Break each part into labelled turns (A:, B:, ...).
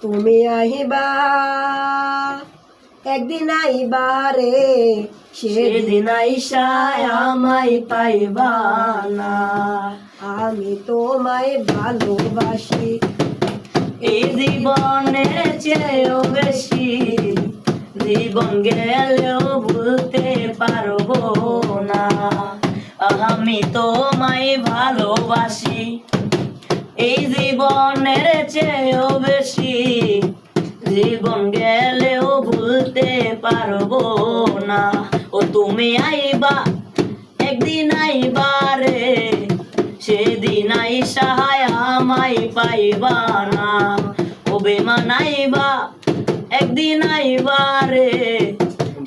A: তুমি আহিবা একদিন আইবা রে, সেদিন আইসায় আমায় পাইবা না। আমি তোমায় ভালোবাসি
B: এই জীবনের চেয়েও বেশি, জীবন গেলেও ভুলতে পারবো না। আমি তোমায় ভালোবাসি এই জীবনের চেয়েও বেশি, জীবন গেলেও ভুলতে পারবো না। ও তুমি আইবা একদিন আইবা রে, সেদিন আইসায় আমায় পাইবা না। ও বেমান আইবা একদিন আইবা রে,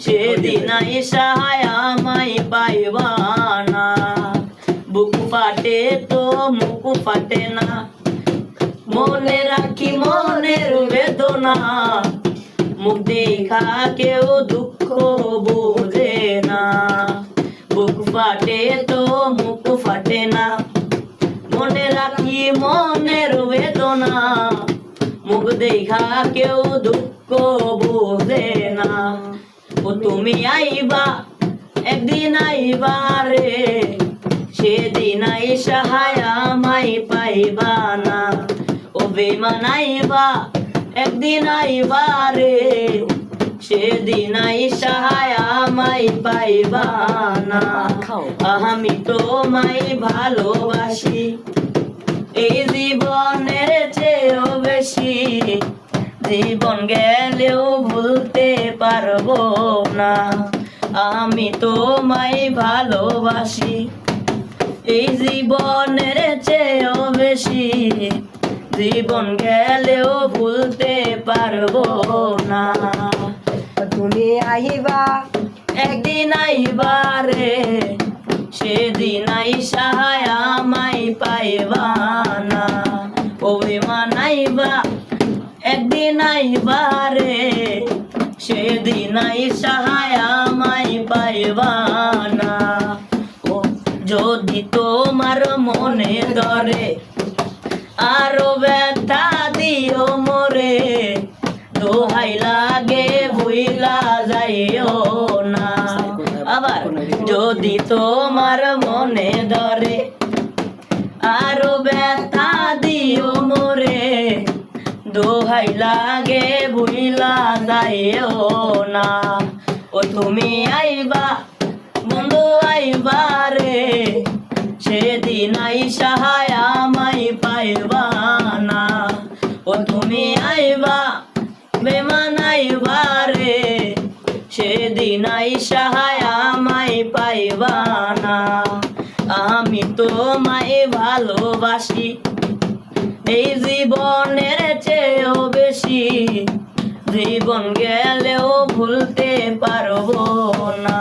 B: সেদিন আইসায় আমায় পাইবা না। বুক ফাটে তো মুখ ফাটে না, মনে রাখি মনের বেদনা। মুখ দেখা কেউ দুঃখ বোঝে না। বুক ফাটে তো মুখ ফাটে না, মনে রাখি মনের বেদনা। মুখ দেখা কেউ দুঃখ বোঝে না। ও তুমি আইবা একদিন আইবা রে, সেদিন আইসায় আমায় পাইবা না। ও বেমান আইবা একদিন আইবা রে, সেদিন আইসায় আমায় পাইবা না। আমি তোমায় ভালোবাসি এই জীবনের চেয়েও বেশি, জীবন গেলেও ভুলতে পারবো না। আমি তোমায় ভালোবাসি এই জীবনের চেয়েও বেশি, জীবন গেলেও ভুলতে পারবো না।
A: তুমি আহিবা
B: একদিন আইবা রে, সেদিন আইসায় আমায় পাইবা না। ও বেমান আইবা একদিন আইবা রে, সেদিন আইসায় আমায় পাইবা না। ও যদি তোমার মনে ধরে আরো ব্যথা দিও মোরে, দোহাই লাগে ভুইলা যাইও না। আবার যদি তোমার মনে ধরে আরো ব্যথা দিও মোরে, দোহাই লাগে ভুইলা যাইও না। ও তুমি আইবা বন্ধু আইবা রে, সেদিন আইসায় আমায় পাইবা না। ও তুমি আইবা বেমান আইবা রে, সেদিন আইসায় আমায় পাইবা না। আমি তোমায় ভালোবাসি এই জীবনের চেয়েও বেশি, জীবন গেলেও ভুলতে পারবো না।